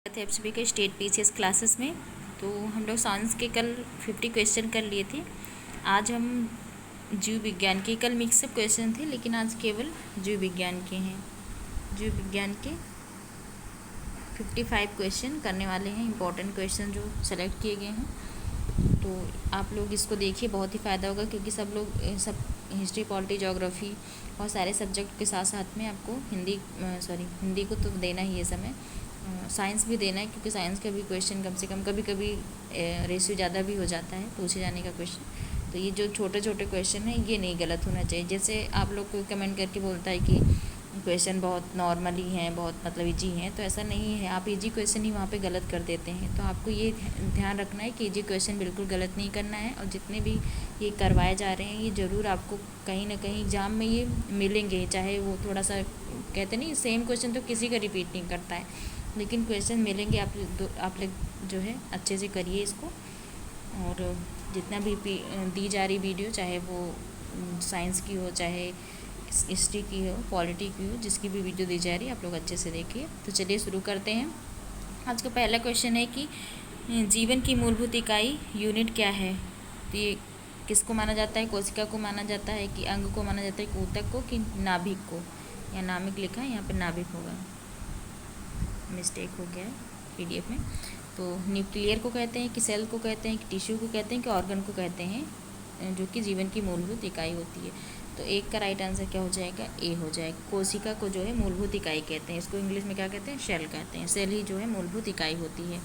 थे आप सभी के स्टेट पीसीएस क्लासेस में। तो हम लोग साइंस के कल 50 क्वेश्चन कर लिए थे। आज हम जीव विज्ञान के, कल मिक्सअप क्वेश्चन थे लेकिन आज केवल जीव विज्ञान के हैं। जीव विज्ञान के 55 क्वेश्चन करने वाले हैं, इंपॉर्टेंट क्वेश्चन जो सेलेक्ट किए गए हैं। तो आप लोग इसको देखिए, बहुत ही फ़ायदा होगा क्योंकि सब हिस्ट्री, पॉलिटी, ज्योग्राफी और सारे सब्जेक्ट के साथ साथ में आपको हिंदी को तो देना ही है समय, साइंस भी देना है क्योंकि साइंस का भी क्वेश्चन कम से कम कभी कभी रेशियो ज़्यादा भी हो जाता है पूछे जाने का क्वेश्चन। तो ये जो छोटे छोटे क्वेश्चन हैं ये नहीं गलत होना चाहिए। जैसे आप लोग कोई कमेंट करके बोलता है कि क्वेश्चन बहुत नॉर्मली हैं, बहुत मतलब इजी हैं, तो ऐसा नहीं है। आप इजी क्वेश्चन ही वहाँ पे गलत कर देते हैं। तो आपको ये ध्यान रखना है कि इजी क्वेश्चन बिल्कुल गलत नहीं करना है। और जितने भी ये करवाए जा रहे हैं ये ज़रूर आपको कहीं ना कहीं एग्ज़ाम में ये मिलेंगे, चाहे वो थोड़ा सा कहते नहीं सेम क्वेश्चन तो किसी का रिपीट नहीं करता है, लेकिन क्वेश्चन मिलेंगे। आप लोग जो है अच्छे से करिए इसको। और जितना भी दी जा रही वीडियो, चाहे वो साइंस की हो, चाहे हिस्ट्री की हो, पॉलिटी की हो, जिसकी भी वीडियो दी जा रही है आप लोग अच्छे से देखिए। तो चलिए शुरू करते हैं। आज का पहला क्वेश्चन है कि जीवन की मूलभूत इकाई यूनिट क्या है। तो ये किसको माना जाता है? कोशिका को माना जाता है कि अंग को माना जाता है कि ऊतक को कि नाभिक को? या नाभिक लिखा है, यहाँ पर नाभिक होगा, मिस्टेक हो गया है पीडीएफ में। तो न्यूक्लियर को कहते हैं कि सेल को कहते हैं कि टिश्यू को कहते हैं कि ऑर्गन को कहते हैं, जो कि जीवन की मूलभूत इकाई होती है। तो एक का राइट आंसर क्या हो जाएगा? ए हो जाएगा। कोशिका को जो है मूलभूत इकाई कहते हैं, इसको इंग्लिश में क्या कहते हैं? सेल कहते हैं। सेल ही जो है मूलभूत इकाई होती है।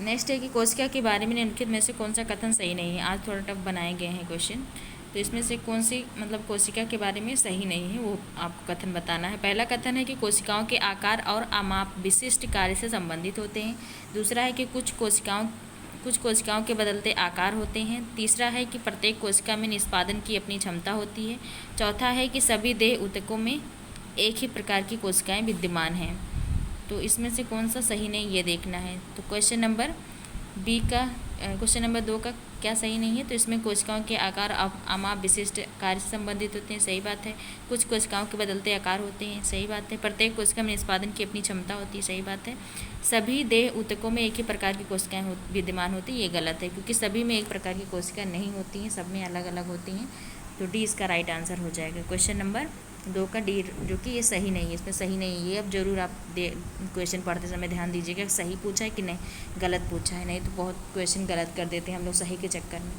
नेक्स्ट है कि कोशिका के बारे में निम्नलिखित में से कौन सा कथन सही नहीं है। आज थोड़ा टफ बनाए गए हैं क्वेश्चन, तो इसमें से कौन सी मतलब कोशिका के बारे में सही नहीं है वो आपको कथन बताना है। पहला कथन है कि कोशिकाओं के आकार और आमाप विशिष्ट कार्य से संबंधित होते हैं। दूसरा है कि कुछ कोशिकाओं के बदलते आकार होते हैं। तीसरा है कि प्रत्येक कोशिका में निष्पादन की अपनी क्षमता होती है। चौथा है कि सभी देह ऊतकों में एक ही प्रकार की कोशिकाएं विद्यमान हैं। तो इसमें से कौन सा सही नहीं ये देखना है। तो क्वेश्चन नंबर 2 का क्या सही नहीं है? तो इसमें कोशिकाओं के आकार आमाप विशिष्ट कार्य से संबंधित होते हैं, सही बात है। कुछ कोशिकाओं के बदलते आकार होते हैं, सही बात है। प्रत्येक कोशिका में निष्पादन की अपनी क्षमता होती है, सही बात है। सभी देह ऊतकों में एक ही प्रकार की कोशिकाएं विद्यमान होती है, ये गलत है क्योंकि सभी में एक प्रकार की कोशिका नहीं होती हैं, सब में अलग अलग होती हैं। तो डी इसका राइट आंसर हो जाएगा। क्वेश्चन नंबर 2 का डी, जो कि ये सही नहीं है, इसमें सही नहीं है ये। अब जरूर आप क्वेश्चन पढ़ते समय ध्यान दीजिएगा सही पूछा है कि नहीं, गलत पूछा है। नहीं तो बहुत क्वेश्चन गलत कर देते हैं हम लोग सही के चक्कर में।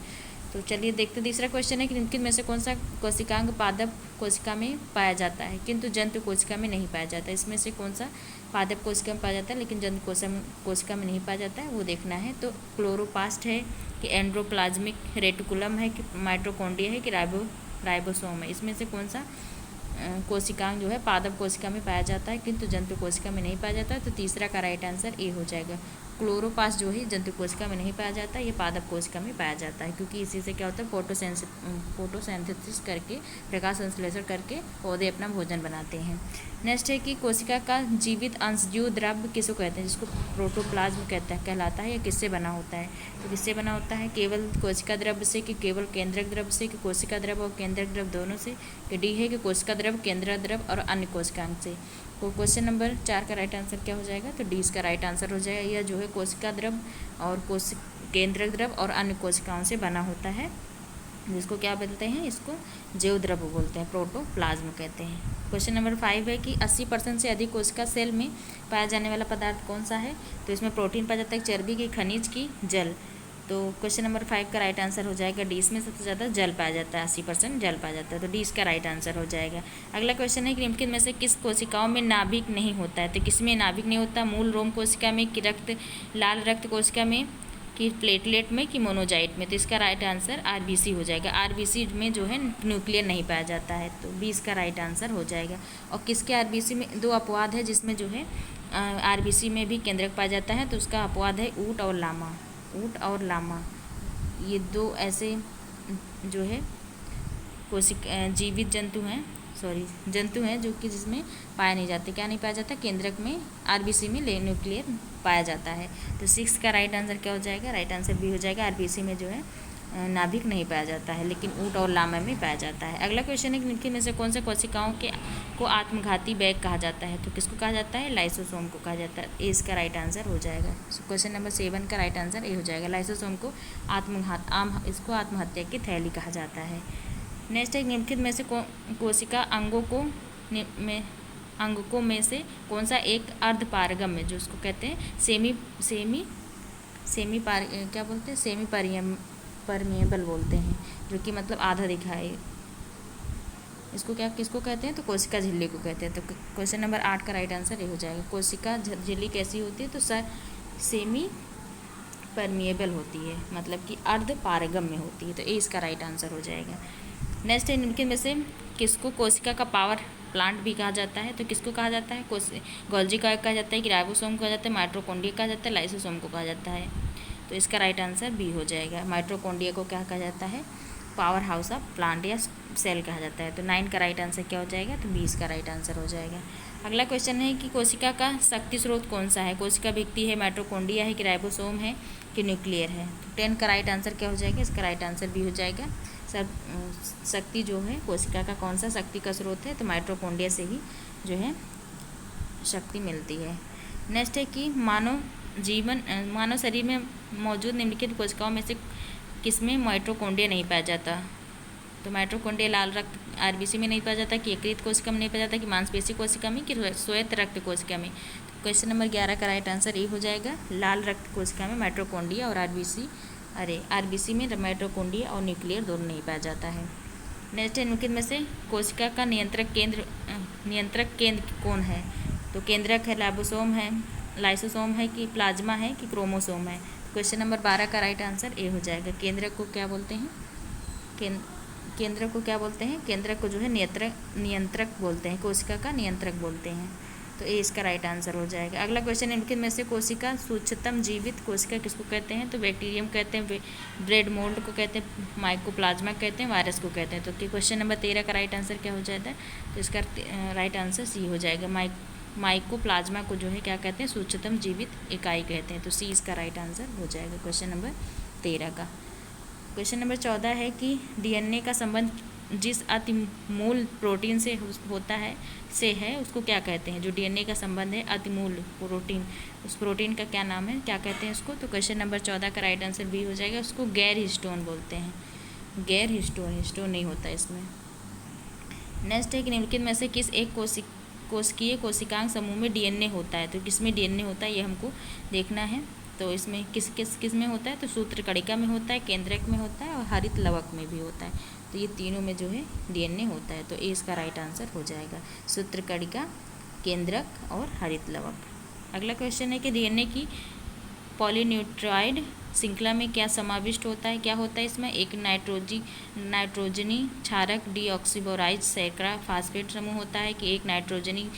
तो चलिए देखते हैं। तीसरा क्वेश्चन है कि निम्नलिखित में से कौन सा कोशिकांग पादप कोशिका में पाया जाता है किंतु जंतु कोशिका में नहीं पाया जाता है। इसमें से कौन सा पादप कोशिका में पाया जाता है लेकिन जंतु कोशिका में नहीं पाया जाता है, वो देखना है। तो क्लोरोप्लास्ट है कि एंड्रोप्लाज्मिक रेटिकुलम है कि माइटोकॉन्ड्रिया है कि राइबोसोम है। इसमें से कौन सा कोशिकांग जो है पादप कोशिका में पाया जाता है किंतु जंतु कोशिका में नहीं पाया जाता है? तो तीसरा का राइट आंसर ए हो जाएगा। क्लोरोप्लास्ट जो है जंतु कोशिका में नहीं पाया जाता है, ये पादप कोशिका में पाया जाता है क्योंकि इसी से क्या होता है, फोटोसिंथेसिस करके, प्रकाश संश्लेषण करके पौधे अपना भोजन बनाते हैं। नेक्स्ट है कि कोशिका का जीवित अंश जीव द्रव्य किसको कहते हैं, जिसको प्रोटोप्लाज्म कहलाता है, या किससे बना होता है? तो किससे बना होता है? केवल कोशिका द्रव्य से कि केवल केंद्रक द्रव्य से कि कोशिका द्रव्य और केंद्रक द्रव्य दोनों से? कि डी है कि कोशिका द्रव्य, केंद्रक द्रव्य और अन्य कोशिकांग से। तो क्वेश्चन नंबर 4 का राइट आंसर क्या हो जाएगा? तो डी इसका राइट आंसर हो जाएगा। यह जो है कोशिका द्रव्य और केंद्रक द्रव्य और अन्य कोशिकाओं से बना होता है, जिसको क्या बोलते हैं? इसको जैव द्रव्य बोलते हैं, प्रोटोप्लाज्म कहते हैं। क्वेश्चन नंबर 5 है कि 80% से अधिक कोशिका सेल में पाया जाने वाला पदार्थ कौन सा है? तो इसमें प्रोटीन पाया जाता है, चर्बी की, खनिज की, जल। तो क्वेश्चन नंबर 5 का राइट आंसर हो जाएगा डी। इसमें सबसे ज़्यादा जल पाया जाता है, 80% जल पाया जाता है, तो डी इसका राइट आंसर हो जाएगा। अगला क्वेश्चन है कि निम्नलिखित में से किस कोशिकाओं में नाभिक नहीं होता है? तो किसमें नाभिक नहीं होता? मूल रोम कोशिका में कि लाल रक्त कोशिका में कि प्लेटलेट में कि मोनोजाइट में? तो इसका राइट आंसर आरबीसी हो जाएगा। आरबीसी में जो है न्यूक्लियर नहीं पाया जाता है, तो बी इसका राइट आंसर हो जाएगा। और किसके आरबीसी में? 2 अपवाद है जिसमें जो है आरबीसी में भी केंद्रक पाया जाता है, तो उसका अपवाद है ऊँट और लामा। ये 2 ऐसे जो है जीवित जंतु हैं जो कि जिसमें पाया नहीं जाते। क्या नहीं पाया जाता? केंद्रक में, आरबीसी में न्यूक्लियर पाया जाता है। तो 6 का राइट आंसर क्या हो जाएगा? राइट आंसर बी हो जाएगा। आरबीसी में जो है नाभिक नहीं पाया जाता है, लेकिन ऊँट और लामा में पाया जाता है। अगला क्वेश्चन है कि निम्नलिखित में से कौन से कोशिकाओं को आत्मघाती बैग कहा जाता है? तो किसको कहा जाता है? लाइसोसोम को कहा जाता है। ए इसका राइट आंसर हो जाएगा। क्वेश्चन नंबर 7 का राइट आंसर ए हो जाएगा। लाइसोसोम को इसको आत्महत्या की थैली कहा जाता है। नेक्स्ट है निम्नलिखित में से कोशिका अंगकों में से कौन सा एक अर्धपारगम्य, जो उसको कहते हैं सेमी परमिएबल बोलते हैं, जो कि मतलब आधा दिखाई, इसको किसको कहते हैं? तो कोशिका झिल्ली को कहते हैं। तो क्वेश्चन नंबर 8 का राइट आंसर ये हो जाएगा। कोशिका झिल्ली कैसी होती है? तो सेमी परमिएबल होती है, मतलब कि अर्धपारगम्य होती है। तो ये इसका राइट आंसर हो जाएगा। नेक्स्ट है निम्नलिखित में से किसको कोशिका का पावर प्लांट भी कहा जाता है? तो किसको कहा जाता है? गोल्जी का कहा जाता है, कि राइबोसोम को कहा जाता है, माइटोकॉन्ड्रिया कहा जाता है, लाइसोसोम को कहा जाता है। तो इसका राइट आंसर बी हो जाएगा। माइटोकॉन्ड्रिया को क्या कहा जाता है? पावर हाउस ऑफ प्लांट या सेल कहा जाता है। तो 9 का राइट आंसर क्या हो जाएगा? तो 20 का राइट आंसर हो जाएगा। अगला क्वेश्चन है कि कोशिका का शक्ति स्रोत कौन सा है? कोशिका भित्ति है, माइटोकॉन्ड्रिया है, कि राइबोसोम है, कि न्यूक्लियर है? तो 10 का राइट आंसर क्या हो जाएगा? इसका राइट आंसर बी हो जाएगा। सर शक्ति जो है कोशिका का कौन सा शक्ति का स्रोत है? तो माइटोकॉन्ड्रिया से ही जो है शक्ति मिलती है। नेक्स्ट है कि मानव शरीर में मौजूद निम्नलिखित कोशिकाओं में से किसमें माइटोकॉन्ड्रिया नहीं पाया जाता? तो माइटोकॉन्ड्रिया लाल रक्त आरबीसी में नहीं पाया जाता, कि यकृत कोशिका में नहीं पाया जाता, कि मांसपेशी कोशिका में, कि श्वेत रक्त कोशिका में? तो क्वेश्चन नंबर 11 का राइट आंसर ए हो जाएगा। लाल रक्त कोशिका में माइटोकॉन्ड्रिया और आरबीसी में माइटोकॉन्ड्रिया और न्यूक्लियर दोनों नहीं पाया जाता है। नेक्स्ट है निम्नलिखित में से कोशिका का नियंत्रक केंद्र कौन है? तो केंद्रक है लाइसोसोम है, कि प्लाज्मा है, कि क्रोमोसोम है? क्वेश्चन नंबर 12 का राइट आंसर ए हो जाएगा। केंद्रक को क्या बोलते हैं? केंद्रक को जो है नियंत्रक बोलते हैं, कोशिका का नियंत्रक बोलते हैं। तो ए इसका राइट आंसर हो जाएगा। अगला क्वेश्चन निम्नलिखित में से कोशिका सूक्ष्मतम जीवित कोशिका किसको कहते हैं? तो बैक्टीरियम कहते हैं, ब्रेड मोल्ड को कहते हैं, माइकोप्लाज्मा कहते हैं, वायरस को कहते हैं। तो क्वेश्चन नंबर 13 का राइट आंसर क्या हो जाता है? तो इसका राइट आंसर सी हो जाएगा। माइकोप्लाज्मा को जो है क्या कहते हैं? सूक्ष्मतम जीवित इकाई कहते हैं। तो सी इसका राइट आंसर हो जाएगा क्वेश्चन नंबर 13 का। क्वेश्चन नंबर 14 है कि डीएनए का संबंध जिस अतिमूल प्रोटीन से होता है उसको क्या कहते हैं? जो डीएनए का संबंध है अतिमूल प्रोटीन, उस प्रोटीन का क्या नाम है, क्या कहते हैं उसको? तो क्वेश्चन नंबर 14 का राइट आंसर बी हो जाएगा। उसको गैर हिस्टोन बोलते हैं। गैर हिस्टोन नहीं होता इसमें। नेक्स्ट है कि निम्नलिखित में से किस एक कोशिकीय कोशिकांग समूह में डीएनए होता है? तो किसमें डीएनए होता है ये हमको देखना है। तो इसमें किस में होता है? तो सूत्रकणिका में होता है, केंद्रक में होता है और हरित लवक में भी होता है। तो ये तीनों में जो है डीएनए होता है। तो ए इसका राइट आंसर हो जाएगा। सूत्रकणिका, केंद्रक और हरित लवक। अगला क्वेश्चन है कि डीएनए की पॉलीन्यूक्लियोटाइड श्रृंखला में क्या समाविष्ट होता है? क्या होता है इसमें? एक नाइट्रोजनी क्षारक डीऑक्सीबोराइज शर्करा फास्फेट समूह होता है, कि एक नाइट्रोजनी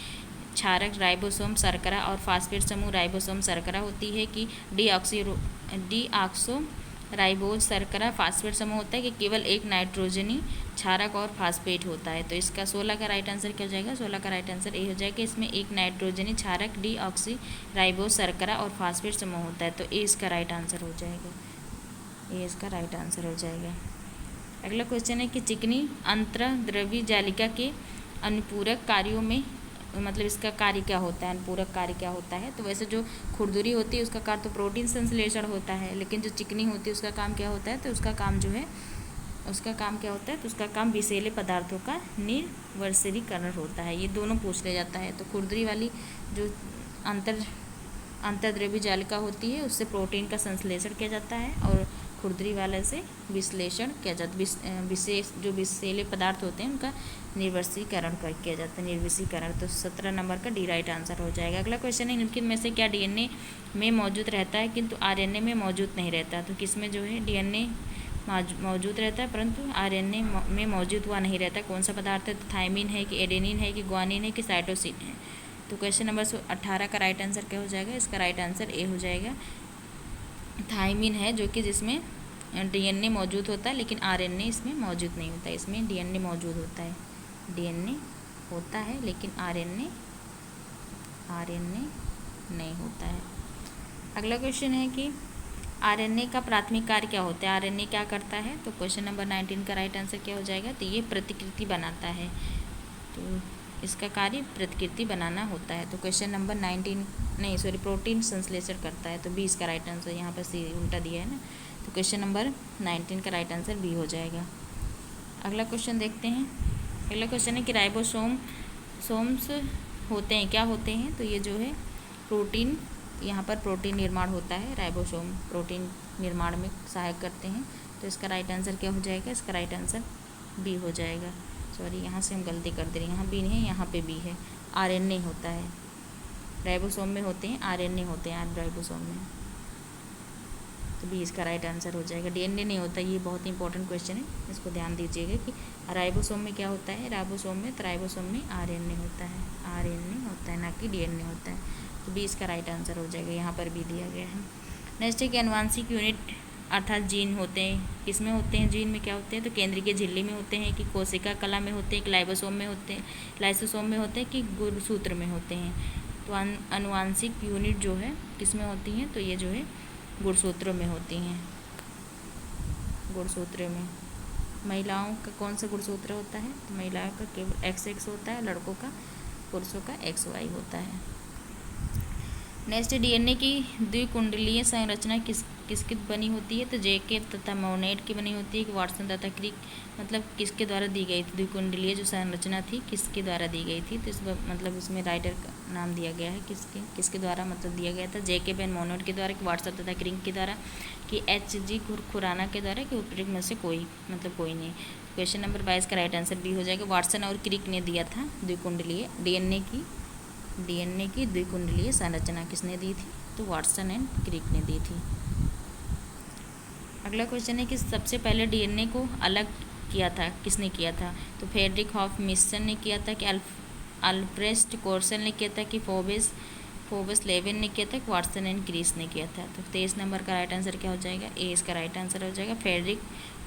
क्षारक राइबोसोम शर्करा और फास्फेट समूह राइबोसोम शर्करा होती है, कि डीऑक्सो राइबोज शर्करा फास्फेट समूह होता है, कि केवल एक नाइट्रोजनी क्षारक और फास्फेट होता है? तो इसका 16 का राइट आंसर क्या हो जाएगा? 16 का राइट आंसर ए हो जाएगा। इसमें एक नाइट्रोजनी क्षारक डीऑक्सी राइबोज शर्करा और फास्फेट समूह होता है। तो ए इसका राइट आंसर हो जाएगा। ए इसका राइट आंसर हो जाएगा। अगला क्वेश्चन है कि चिकनी अंतर्द्रव्य जालिका के अनुपूरक कार्यों में, मतलब इसका कार्य क्या होता है? अनुपूरक कार्य क्या होता है? तो वैसे जो खुरदुरी होती है उसका कार्य तो प्रोटीन संश्लेषण होता है, लेकिन जो चिकनी होती है उसका काम क्या होता है? तो उसका काम जो है तो उसका काम विषैले पदार्थों का निर्वस्रीकरण होता है। ये दोनों पूछ ले जाता है। तो खुरदुरी वाली जो अंतर्द्रव्य जालिका होती है उससे प्रोटीन का संश्लेषण किया जाता है, और खुरदरी वाले से विश्लेषण किया जाता है। विशेष जो विषैले पदार्थ होते हैं उनका निर्वसीकरण किया जाता है, निर्वसीकरण। तो 17 नंबर का डी राइट आंसर हो जाएगा। अगला क्वेश्चन है निम्नलिखित में से क्या डीएनए में मौजूद रहता है किंतु आरएनए में मौजूद नहीं रहता? तो किसमें जो है डीएनए मौजूद रहता है परंतु आरएनए में मौजूद हुआ नहीं रहता? कौन सा पदार्थ है? तो थायमिन है, कि एडेनिन है, कि ग्वानिन है, कि साइटोसिन है? तो क्वेश्चन नंबर 18 का राइट आंसर क्या हो जाएगा? इसका राइट आंसर ए हो जाएगा। थायमिन है जो कि जिसमें डीएनए मौजूद होता है लेकिन आरएनए इसमें मौजूद नहीं होता। इसमें डीएनए मौजूद होता है, डीएनए होता है लेकिन आरएनए नहीं होता है। अगला क्वेश्चन है कि आरएनए का प्राथमिक कार्य क्या होता है? आरएनए क्या करता है? तो क्वेश्चन नंबर 19 का राइट आंसर क्या हो जाएगा? तो ये प्रतिकृति बनाता है, तो इसका कार्य प्रतिकृति बनाना होता है। तो क्वेश्चन नंबर 19 नहीं सॉरी प्रोटीन संश्लेषण करता है, तो 20 का राइट आंसर, यहाँ पर सी उल्टा दिया है ना, तो क्वेश्चन नंबर 19 का राइट आंसर बी हो जाएगा। अगला क्वेश्चन देखते हैं। अगला क्वेश्चन है कि राइबोसोम्स होते हैं, क्या होते हैं? तो ये जो है प्रोटीन, यहाँ पर प्रोटीन निर्माण होता है, राइबोसोम प्रोटीन निर्माण में सहायक करते हैं। तो इसका राइट आंसर क्या हो जाएगा? इसका राइट आंसर बी हो जाएगा। सॉरी यहाँ से हम गलती कर दे रहे हैं, यहाँ बी नहीं है, यहाँ पे बी है। आरएनए होता है, राइबोसोम में होते हैं आरएनए होते हैं राइबोसोम में, तो बी इसका राइट आंसर हो जाएगा। डीएनए नहीं होता, ये बहुत इंपॉर्टेंट क्वेश्चन है, इसको ध्यान दीजिएगा कि राइबोसोम में क्या होता है, राइबोसोम में, तो राइबोसोम में आरएनए होता है, आरएनए होता है, ना कि डीएनए होता है। तो बी इसका राइट आंसर हो जाएगा, यहाँ पर भी दिया गया है। नेक्स्ट है कि आनुवांशिक यूनिट अर्थात जीन होते हैं, किसमें होते हैं? जीन में क्या होते हैं? तो केंद्रीय झिल्ली में होते हैं, कि कोशिका कला में होते हैं, कि लाइसोसोम में होते हैं, लाइसोसोम में होते हैं, कि गुणसूत्र में होते हैं? तो आनुवांशिक यूनिट जो है किसमें होती हैं? तो ये जो है गुणसूत्रों में होती हैं, गुणसूत्र में। महिलाओं का कौन सा गुणसूत्र होता है? तो महिलाओं का केवल XX होता है, लड़कों का, पुरुषों का XY होता है। नेक्स्ट डीएनए की द्विकुंडलीय संरचना किसकी बनी होती है? तो जेके तथा मोनेट की बनी होती है, कि वाटसन तथा क्रिक, मतलब किसके द्वारा दी गई थी? द्विकुंडलीय जो संरचना थी किसके द्वारा दी गई थी? तो इस मतलब इसमें राइटर का नाम दिया गया है, किसके द्वारा मतलब दिया गया था? जेके बेन मोनेट के द्वारा, कि वाटसन तथा क्रिक के द्वारा, कि HG खुराना के द्वारा, कि उपयुक्त में से कोई कोई नहीं। क्वेश्चन नंबर 22 का राइट आंसर बी हो जाएगा। वाटसन और क्रिक ने दिया था द्विकुंडलीय डीएनए की द्विकुंडलीय संरचना किसने दी थी? तो वाटसन एंड क्रिक ने दी थी। अगला क्वेश्चन है कि सबसे पहले डीएनए को अलग किया था, किसने किया था? तो फ्रेडरिक हॉफ मिशन ने किया था, कि अल्फ्रेड कोर्सन ने किया था, कि फोबस लेविन ने किया था, कि वाटसन एंड क्रिक ने किया था? तो 23 नंबर का राइट आंसर क्या हो जाएगा? ए इसका राइट आंसर हो जाएगा। फ्रेडरिक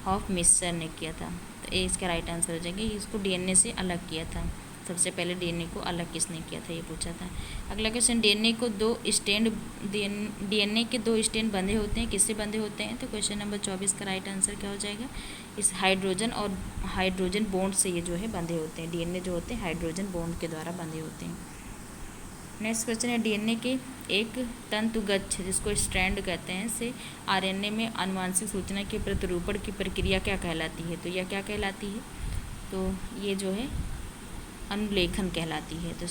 हॉफ मिशन ने किया था, तो ए इसका राइट आंसर हो जाएगा। इसको डीएनए से अलग किया था, सबसे पहले डीएनए को अलग किसने किया था, ये पूछा था। अगला क्वेश्चन, डीएनए के दो स्टैंड बंधे होते हैं, किससे बंधे होते हैं? तो क्वेश्चन नंबर 24 का राइट आंसर क्या हो जाएगा? इस हाइड्रोजन बॉन्ड से ये जो है बंधे होते हैं, डीएनए जो होते हैं हाइड्रोजन बॉन्ड के द्वारा बंधे होते हैं। नेक्स्ट क्वेश्चन है, डीएनए के एक तंतुगच्छ जिसको स्ट्रैंड कहते हैं से आरएनए में आनुवांशिक सूचना के प्रतिरूपण की प्रक्रिया क्या कहलाती है? तो यह क्या कहलाती है? तो ये जो है अनुलेखन कहलाती है। तो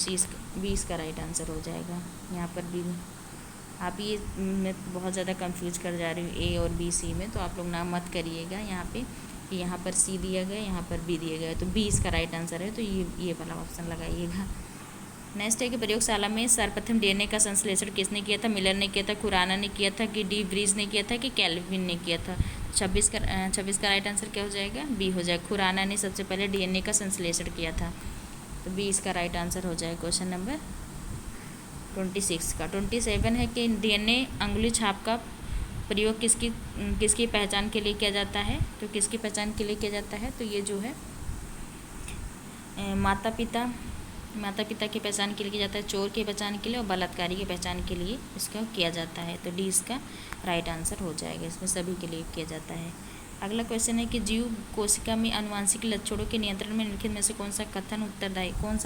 बी इसका राइट आंसर हो जाएगा। यहाँ पर भी आप ये मैं बहुत ज़्यादा कंफ्यूज कर जा रही हूँ ए और बी सी में, तो आप लोग ना मत करिएगा यहाँ पे, कि यहाँ पर सी दिया गया, यहाँ पर बी दिया गया, तो बी इसका राइट आंसर है, तो ये वाला ऑप्शन लगाइएगा। नेक्स्ट है कि प्रयोगशाला में सर्वप्रथम डीएनए का संश्लेषण किसने किया था? मिलर ने किया था, खुराना ने किया था, कि डी ब्रीज ने किया था, कि कैल्विन ने किया था? 26 का राइट आंसर क्या हो जाएगा? बी हो जाएगा। खुराना ने सबसे पहले डीएनए का संश्लेषण किया था, तो बी इसका राइट आंसर हो जाएगा। क्वेश्चन नंबर 26 का 27 है कि डीएनए अंगुली छाप का प्रयोग किसकी पहचान के लिए किया जाता है? तो किसकी पहचान के लिए किया जाता है? तो ये जो है माता पिता की पहचान के लिए किया जाता है, चोर की पहचान के लिए और बलात्कारी की पहचान के लिए इसका किया जाता है। तो डी इसका राइट आंसर हो जाएगा, इसमें सभी के लिए किया जाता है। अगला क्वेश्चन है कि जीव कोशिका में आनुवांशिक लक्षणों के नियंत्रण में निम्नलिखित में से कौन सा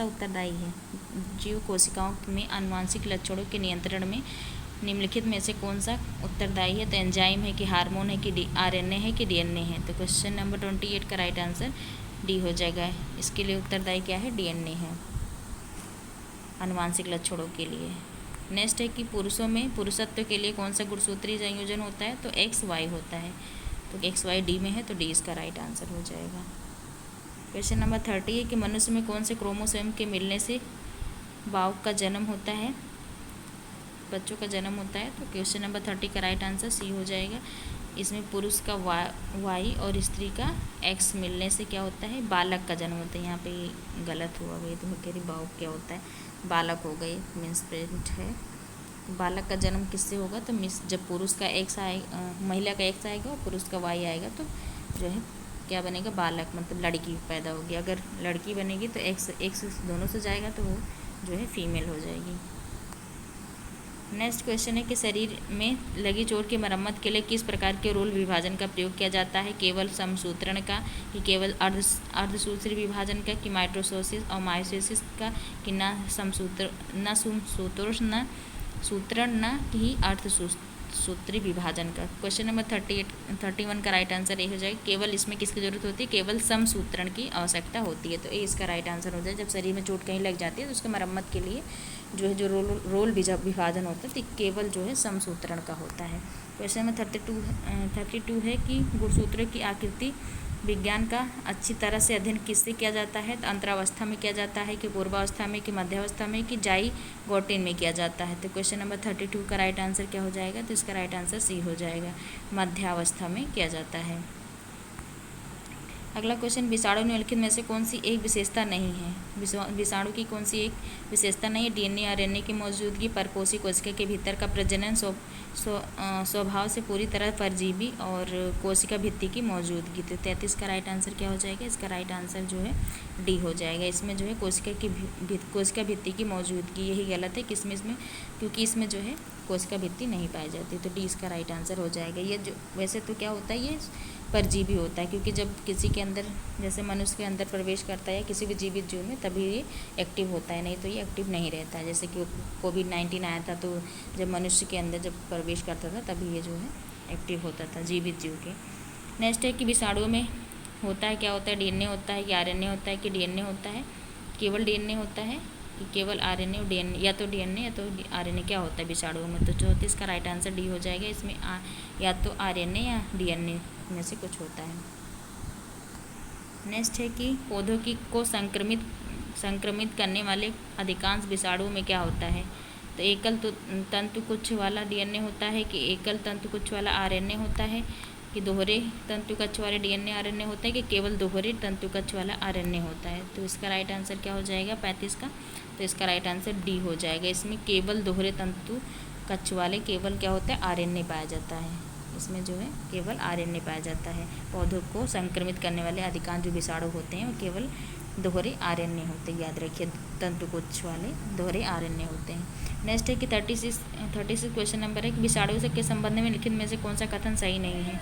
उत्तरदायी है? जीव कोशिकाओं में आनुवांशिक लक्षणों के नियंत्रण में निम्नलिखित में से कौन सा उत्तरदायी है? तो एंजाइम है, कि हार्मोन है, कि आरएनए है, कि डीएनए है? तो क्वेश्चन नंबर 28 का राइट आंसर डी हो जाएगा। इसके लिए उत्तरदायी क्या है? डीएनए है, आनुवांशिक लक्षणों के लिए। नेक्स्ट है कि पुरुषों में पुरुषत्व के लिए कौन सा गुणसूत्रीय संयोजन होता है? तो XY होता है, तो XY डी में है, तो डी इसका राइट आंसर हो जाएगा। क्वेश्चन नंबर 30 है कि मनुष्य में कौन से क्रोमोसोम के मिलने से बालक का जन्म होता है, बच्चों का जन्म होता है? तो क्वेश्चन नंबर 30 का राइट आंसर सी हो जाएगा। इसमें पुरुष का Y और स्त्री का X मिलने से क्या होता है? बालक का जन्म होता है। यहाँ पे गलत हुआ गई, तो मैं कह रही बालक क्या होता है, बालक हो गई, मीन्स प्रेजेंट है। बालक का जन्म किससे होगा? तो जब पुरुष का X आएगा, महिला का X आएगा और पुरुष का Y आएगा, तो जो है क्या बनेगा? बालक, मतलब लड़की पैदा होगी। अगर लड़की बनेगी तो X दोनों से जाएगा, तो वो जो है फीमेल हो जाएगी। नेक्स्ट क्वेश्चन है कि शरीर में लगी चोट की मरम्मत के लिए किस प्रकार के रोल विभाजन का प्रयोग किया जाता है? केवल समसूत्रण का, कि केवल अर्धसूत्री विभाजन का, कि माइटोसिस और मायोसिस का, कि न सूत्रण न ही अर्धसूत्री विभाजन का। क्वेश्चन नंबर 31 का राइट आंसर ये हो जाएगा, केवल इसमें किसकी जरूरत होती है? केवल समसूत्रण की आवश्यकता होती है। तो ये इसका राइट आंसर हो जाए। जब शरीर में चोट कहीं लग जाती है तो उसकी मरम्मत के लिए जो है जो रोल विभाजन होता है तो केवल जो है समसूत्रण का होता है। क्वेश्चन नंबर 32 है कि गुणसूत्रों की आकृति विज्ञान का अच्छी तरह से अध्ययन किससे किया जाता है? तो अंतरावस्था में किया जाता है, कि पूर्वावस्था में, कि मध्यावस्था में, कि जाइगोटिन में किया जाता है। तो क्वेश्चन नंबर 32 का राइट आंसर क्या हो जाएगा? तो इसका राइट आंसर सी हो जाएगा, मध्यावस्था में किया जाता है। अगला क्वेश्चन, विषाणु निम्नलिखित में से कौन सी एक विशेषता नहीं है? विषाणु की कौन सी एक विशेषता नहीं है? डीएनए आरएनए की मौजूदगी, परपोषी कोशिका के भीतर का प्रजनन, स्वभाव से पूरी तरह परजीवी, और कोशिका भित्ति की मौजूदगी। तो 33 का राइट आंसर क्या हो जाएगा? इसका राइट आंसर जो है डी हो जाएगा। इसमें जो है कोशिका भित्ति की मौजूदगी, यही गलत है किसमें, इसमें, क्योंकि इसमें जो है कोशिका भित्ति नहीं पाई जाती। तो डी इसका राइट आंसर हो जाएगा। ये जो वैसे तो क्या होता है, ये परजीवी होता है, क्योंकि जब किसी के अंदर, जैसे मनुष्य के अंदर प्रवेश करता है या किसी भी जीवित जीव में, तभी ये एक्टिव होता है, नहीं तो ये एक्टिव नहीं रहता है। जैसे कि कोविड-19 आया था तो जब मनुष्य के अंदर जब प्रवेश करता था तभी ये जो है एक्टिव होता था जीवित जीव के। नेक्स्ट है कि विषाणुओं में होता है, क्या होता है? डीएनए होता है, कि आरएनए होता है, कि डीएनए होता है? केवल डीएनए होता है, कि केवल आरएनए और डीएनए, या तो डीएनए या तो आरएनए क्या होता है विषाणुओं में? तो 34 का राइट आंसर डी हो जाएगा। इसमें या तो आरएनए या डीएनए में से कुछ होता है। नेक्स्ट है कि पौधों को संक्रमित करने वाले अधिकांश विषाणुओं में क्या होता है? तो एकल तंतुकुच्छ वाला डीएनए होता है, कि एकल तंतुकुच्छ वाला आरएनए होता है, कि दोहरे तंतुकच्छ वाले डीएनए आरएनए होता है, कि केवल दोहरे तंतुकच्छ वाला आरएनए होता है? तो इसका राइट आंसर क्या हो जाएगा 35 का? तो इसका राइट आंसर डी हो जाएगा। इसमें केवल दोहरे तंतुकच्छ वाले केवल क्या होता है? आरएनए पाया जाता है। इसमें जो है केवल आरएनए पाया जाता है। पौधों को संक्रमित करने वाले अधिकांश जो विषाणु होते हैं वो केवल दोहरे आरएनए होते हैं, याद रखिए, तंतुकुच्छ वाले दोहरे आरएनए होते हैं। नेक्स्ट है कि 36 क्वेश्चन नंबर है कि विषाणु से के संबंध में लिखित में से कौन सा कथन सही नहीं है?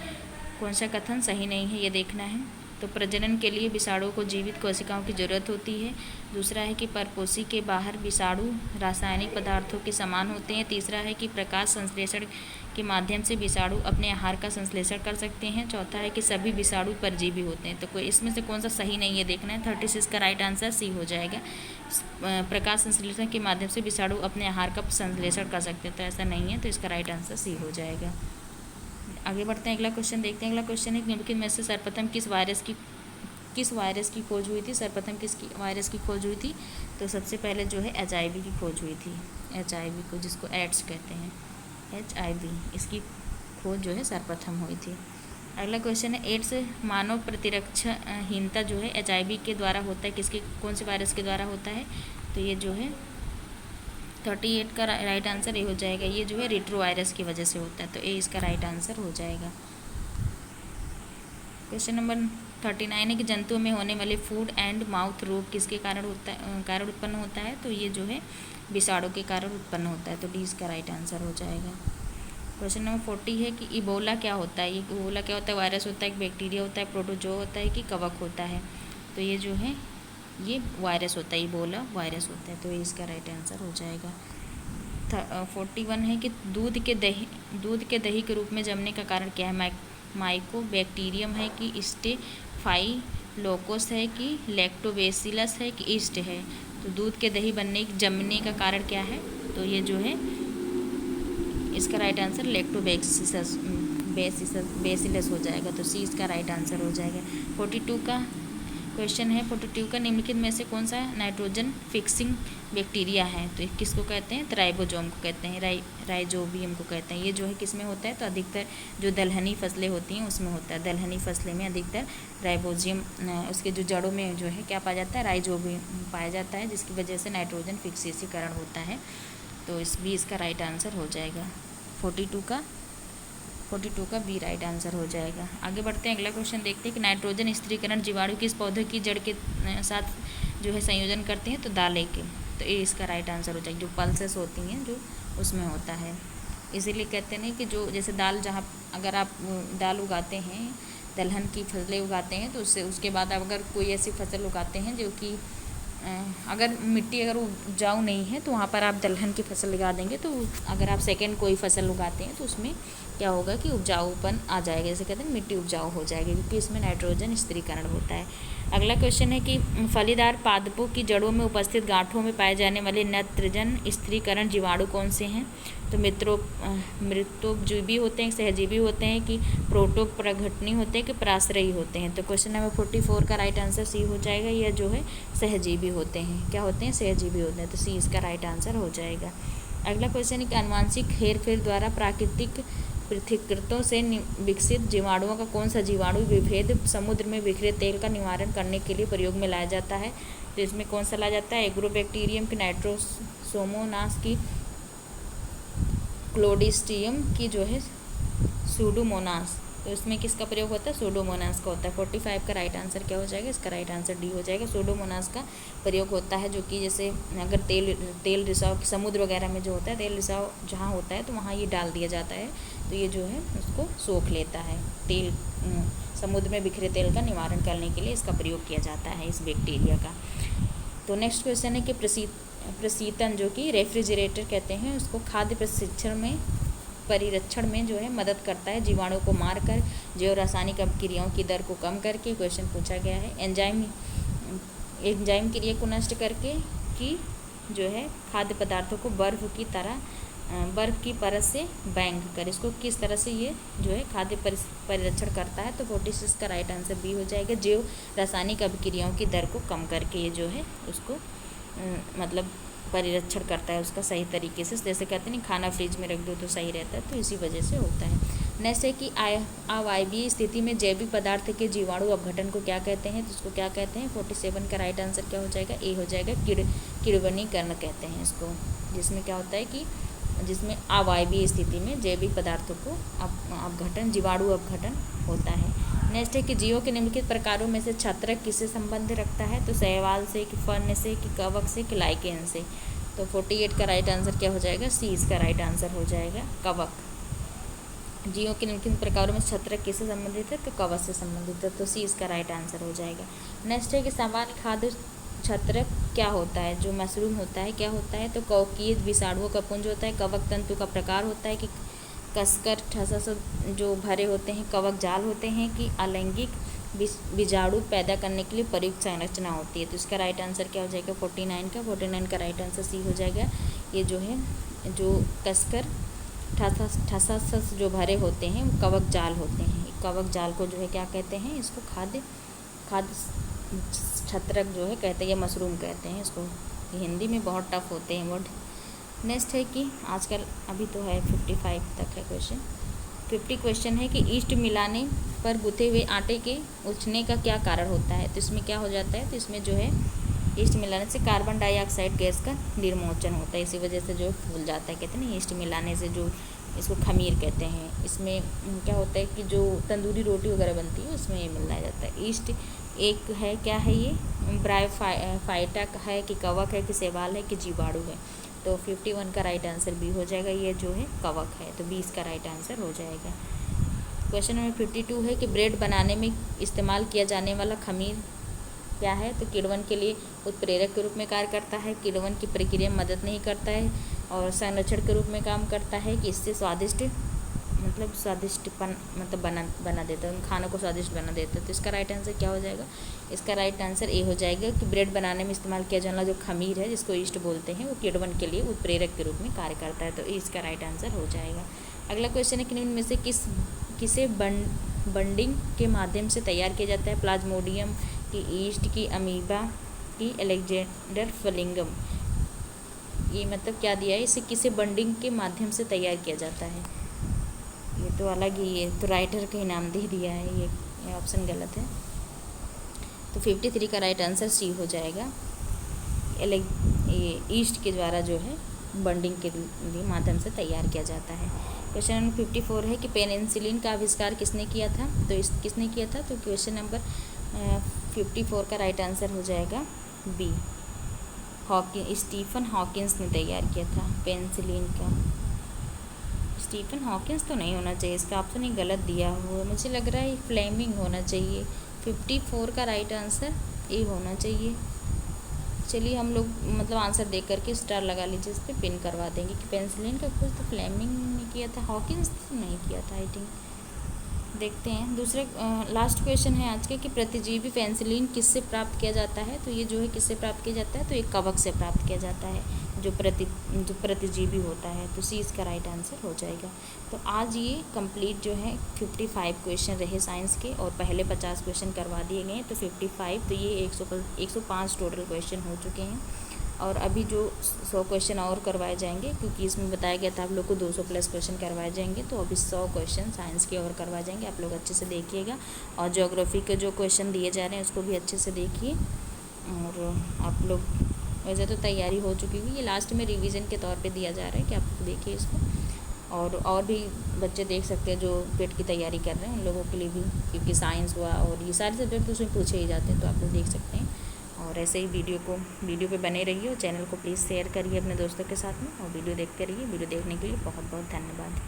कौन सा कथन सही नहीं है ये देखना है। तो प्रजनन के लिए विषाणु को जीवित कोशिकाओं की जरूरत होती है। दूसरा है कि परपोषी के बाहर विषाणु रासायनिक पदार्थों के समान होते हैं। तीसरा है कि प्रकाश संश्लेषण के माध्यम से विषाणु अपने आहार का संश्लेषण कर सकते हैं। चौथा है कि सभी विषाणु परजीवी होते हैं। तो कोई इसमें से कौन सा सही नहीं है देखना है। 36 का राइट आंसर सी हो जाएगा। प्रकाश संश्लेषण के माध्यम से विषाणु अपने आहार का संश्लेषण कर सकते हैं, तो ऐसा नहीं है, तो इसका राइट आंसर सी हो जाएगा। आगे बढ़ते हैं, अगला क्वेश्चन देखते हैं। अगला क्वेश्चन है कि निम्नलिखित में से सर्वप्रथम किस वायरस की खोज हुई थी? सर्वप्रथम किस वायरस की खोज हुई थी? तो सबसे पहले जो है HIV की खोज हुई थी। HIV को जिसको एड्स कहते हैं, HIV, इसकी खोज जो है सर्वप्रथम हुई थी। अगला क्वेश्चन है एड्स मानव प्रतिरक्षाहीनता जो है HIV के द्वारा होता है, किसके, कौन से वायरस के द्वारा होता है? तो ये जो है 38 का राइट आंसर ये हो जाएगा। ये जो है रेट्रो वायरस की वजह से होता है, तो ये इसका राइट आंसर हो जाएगा। क्वेश्चन नंबर 39 है कि जंतुओं में होने वाले फूड एंड माउथ रोग किसके कारण उत्पन्न होता है? तो ये जो है विषाणु के कारण उत्पन्न होता है, तो डी इसका राइट आंसर हो जाएगा। क्वेश्चन नंबर 40 है कि इबोला क्या होता है? इबोला क्या होता है? वायरस होता है, एक बैक्टीरिया होता है, प्रोटोजो होता है, कि कवक होता है? तो ये जो है ये वायरस होता है, इबोला वायरस होता है, तो ये इसका राइट आंसर हो जाएगा। 41 है कि दूध के दही के रूप में जमने का कारण क्या है? माइकोबैक्टीरियम है, कि स्टेफाइलोकोकस है, कि लैक्टोबैसिलस है, कि ईस्ट है? तो दूध के दही जमने का कारण क्या है? तो ये जो है इसका राइट आंसर लैक्टोबैसिलस हो जाएगा, तो सी इसका राइट आंसर हो जाएगा। 42 का क्वेश्चन है, 42 का निम्नलिखित में से कौन सा नाइट्रोजन फिक्सिंग बैक्टीरिया है? तो किसको कहते हैं? तो राइबोसोम को कहते हैं, राइजोबियम को कहते हैं। ये जो है किस में होता है? तो अधिकतर जो दलहनी फसलें होती हैं उसमें होता है। दलहनी फसलें में अधिकतर राइबोसोम, उसके जो जड़ों में जो है क्या पाया जाता है? राइजोबियम पाया जाता है, जिसकी वजह से नाइट्रोजन फिक्सीकरण होता है, तो इस भी इसका राइट आंसर हो जाएगा। 42 का बी राइट आंसर हो जाएगा। आगे बढ़ते हैं, अगला क्वेश्चन देखते हैं कि नाइट्रोजन स्थिरीकरण जीवाणु किस पौधे की जड़ के साथ जो है संयोजन करते हैं? तो दालें के, तो ये इसका राइट आंसर हो जाएगा। जो पल्सेस होती हैं, जो उसमें होता है। इसीलिए कहते हैं कि जो जैसे दाल, जहाँ अगर आप दाल उगाते हैं, दलहन की फसलें उगाते हैं, तो उससे उसके बाद आप अगर कोई ऐसी फसल उगाते हैं जो कि अगर मिट्टी अगर उपजाऊ नहीं है, तो वहाँ पर आप दलहन की फसल लगा देंगे, तो अगर आप सेकंड कोई फसल उगाते हैं तो उसमें क्या होगा कि उपजाऊपन आ जाएगा, जैसे कहते हैं मिट्टी उपजाऊ हो जाएगी, क्योंकि इसमें नाइट्रोजन स्थिरीकरण होता है। अगला क्वेश्चन है कि फलीदार पादपों की जड़ों में उपस्थित गांठों में पाए जाने वाले नाइट्रोजन स्थिरीकरण जीवाणु कौन से हैं? तो मृतोपजीवी होते हैं, सहजीवी होते हैं, कि प्रोटोप्रघटनी होते हैं, कि पराश्रयी होते हैं? तो क्वेश्चन नंबर 44 का राइट आंसर सी हो जाएगा। यह जो है सहजीवी होते हैं। क्या होते हैं? सहजीवी होते हैं। तो सी इसका राइट आंसर हो जाएगा। अगला क्वेश्चन है कि आनुवांशिक हेरफेर द्वारा प्राकृतिक पृथक्कृतों से विकसित जीवाणुओं का कौन सा जीवाणु विभेद समुद्र में बिखरे तेल का निवारण करने के लिए प्रयोग में लाया जाता है? तो इसमें कौन सा लाया जाता है? एग्रोबैक्टीरियम की, नाइट्रोसोमोनास की, क्लोडिस्ट्रियम की, जो है सूडोमोनास। तो इसमें किसका प्रयोग होता है? सूडोमोनास का होता है। 45 का राइट आंसर क्या हो जाएगा? इसका राइट आंसर डी हो जाएगा। सूडोमोनास का प्रयोग होता है, जो कि जैसे अगर तेल रिसाव समुद्र वगैरह में जो होता है, तेल रिसाव जहाँ होता है तो वहाँ ये डाल दिया जाता है, तो ये जो है उसको सोख लेता है। तेल समुद्र में बिखरे तेल का निवारण करने के लिए इसका प्रयोग किया जाता है, इस बैक्टीरिया का। तो नेक्स्ट क्वेश्चन है कि प्रशीतन, जो कि रेफ्रिजरेटर कहते हैं, उसको खाद्य परिरक्षण में जो है मदद करता है, जीवाणु को मारकर जैव रासायनिक अपक्रियाओं की दर को कम करके। क्वेश्चन पूछा गया है एंजाइम क्रिया को नष्ट करके, कि जो है खाद्य पदार्थों को बर्फ की परत से बैंग कर, इसको किस तरह से ये जो है खाद्य परिरक्षण करता है? तो 46 का राइट आंसर बी हो जाएगा। जैव रासायनिक अभिक्रियाओं की दर को कम करके ये जो है उसको मतलब परिरक्षण करता है उसका सही तरीके से। जैसे कहते हैं खाना फ्रिज में रख दो तो सही रहता है, तो इसी वजह से होता है। नेक्स्ट है कि अवायवीय स्थिति में जैविक पदार्थ के जीवाणु अपघटन को क्या कहते हैं? तो उसको क्या कहते हैं? 47 का राइट आंसर क्या हो जाएगा? ए हो जाएगा। किण्वनीकरण कहते हैं इसको, जिसमें क्या होता है कि जिसमें अवायवीय स्थिति में जैविक पदार्थों को अपघटन, जीवाणु अपघटन होता है। नेक्स्ट है कि जीवों के निम्नलिखित प्रकारों में से छत्रक किससे संबंध रखता है? तो शैवाल से, कि फर्न से, कि कवक से, कि लाइकेन से? तो 48 का राइट आंसर क्या हो जाएगा? सी इसका राइट आंसर हो जाएगा, कवक। जीवों के निम्नलिखित प्रकारों में छत्रक किससे संबंधित है? तो कवक से संबंधित है, तो सी इसका राइट आंसर हो जाएगा। नेक्स्ट है कि सामान्य खाद्य छत्रक क्या होता है? जो मशरूम होता है, क्या होता है? तो कवकीय विषाणुओं का पुंज होता है। कवक तंतु का प्रकार होता है, कि कसकर ठसा से जो भरे होते हैं कवक जाल होते हैं, कि अलैंगिक बीजाणु पैदा करने के लिए प्रयुक्त संरचना होती है? तो इसका राइट आंसर क्या हो जाएगा? 49 का राइट आंसर सी हो जाएगा। ये जो है जो कसकर ठसा से जो भरे होते हैं वो कवक जाल होते हैं। कवक जाल को जो है क्या कहते हैं? इसको खाद्य छत्रक जो है कहते हैं, या मशरूम कहते हैं इसको। हिंदी में बहुत टफ होते हैं वर्ड। नेक्स्ट है कि आजकल अभी तो है 55 तक है क्वेश्चन। 50 क्वेश्चन है कि ईस्ट मिलाने पर गूँथे हुए आटे के उछने का क्या कारण होता है? तो इसमें क्या हो जाता है? तो इसमें जो है ईस्ट मिलाने से कार्बन डाइऑक्साइड गैस का निर्मोचन होता है, इसी वजह से जो फूल जाता है। कहते हैं ना ईस्ट मिलाने से, जो इसको खमीर कहते हैं। इसमें क्या होता है कि जो तंदूरी रोटी वगैरह बनती है उसमें ये मिलाया जाता है। ईस्ट एक है, क्या है ये? ब्रायोफाइटा है, कि कवक है, कि शैवाल है, कि जीवाणु है? तो 51 का राइट आंसर बी हो जाएगा। ये जो है कवक है, तो 20 का राइट आंसर हो जाएगा। क्वेश्चन नंबर 52 है कि ब्रेड बनाने में इस्तेमाल किया जाने वाला खमीर क्या है? तो किण्वन के लिए उत्प्रेरक के रूप में कार्य करता है, किण्वन की प्रक्रिया में मदद नहीं करता है, और संरक्षण के रूप में काम करता है, कि इससे स्वादिष्टपन बना देता है, खानों को स्वादिष्ट बना देता है। तो इसका राइट आंसर क्या हो जाएगा? इसका राइट आंसर ए हो जाएगा, कि ब्रेड बनाने में इस्तेमाल किया जाने वाला जो खमीर है, जिसको ईस्ट बोलते हैं, वो किण्वन के लिए उत्प्रेरक के रूप में कार्य करता है। तो इसका राइट आंसर हो जाएगा। अगला क्वेश्चन है कि निम्न में से किसे बंडिंग के माध्यम से तैयार किया जाता है? प्लाज्मोडियम, की ईस्ट, की अमीबा, की एलेक्जेंडर फ्लिंगम? ये मतलब क्या दिया है? इसे किसे बंडिंग के माध्यम से तैयार किया जाता है? ये तो अलग ही है, तो राइटर का ही नाम दे दिया है, ये ऑप्शन गलत है। तो 53 का राइट आंसर सी हो जाएगा। ये ईस्ट के द्वारा जो है बंडिंग के लिए माध्यम से तैयार किया जाता है। क्वेश्चन नंबर 54 है कि पेनिसिलिन का आविष्कार किसने किया था? तो किसने किया था? तो क्वेश्चन नंबर 54 का राइट आंसर हो जाएगा बी। स्टीफन हॉकिंस ने तैयार किया था पेनिसिलिन का। स्टीफन हॉकिंस तो नहीं होना चाहिए, इसका ऑप्शन ही गलत दिया हुआ है। मुझे लग रहा है फ्लेमिंग होना चाहिए। 54 का राइट आंसर ए होना चाहिए। चलिए हम लोग मतलब आंसर देख करके स्टार लगा लीजिए, इस पर पिन करवा देंगे कि पेनिसिलिन का खोज तो फ्लेमिंग ने किया था, हॉकिंस नहीं किया था आई थिंक। देखते हैं दूसरे लास्ट क्वेश्चन है आज के कि प्रतिजीवी पेनिसिलिन किससे प्राप्त किया जाता है। तो ये जो है किससे प्राप्त किया जाता है, तो एक कवक से प्राप्त किया जाता है जो प्रतिजीवी होता है। तो सी इसका राइट आंसर हो जाएगा। तो आज ये कंप्लीट जो है 55 क्वेश्चन रहे साइंस के, और पहले 50 क्वेश्चन करवा दिए गए, तो 55, तो ये 105 टोटल क्वेश्चन हो चुके हैं। और अभी जो 100 क्वेश्चन और करवाए जाएंगे, क्योंकि इसमें बताया गया था आप लोग को 200 प्लस क्वेश्चन करवाए जाएंगे, तो अभी 100 क्वेश्चन साइंस के और करवाए जाएंगे। आप लोग अच्छे से देखिएगा, और ज्योग्राफी के जो क्वेश्चन दिए जा रहे हैं उसको भी अच्छे से देखिए। और आप लोग वैसे तो तैयारी हो चुकी है, ये लास्ट में रिवीजन के तौर पे दिया जा रहा है कि आप लोग देखिए इसको। और भी बच्चे देख सकते हैं जो पेट की तैयारी कर रहे हैं, उन लोगों के लिए भी, क्योंकि साइंस हुआ और ये सारे सब्जेक्ट तो उसमें पूछे ही जाते हैं, तो आप लोग देख सकते हैं। और ऐसे ही वीडियो पे बने रहिए, और चैनल को प्लीज़ शेयर करिए अपने दोस्तों के साथ में, और वीडियो देखते रहिए। वीडियो देखने के लिए बहुत बहुत धन्यवाद।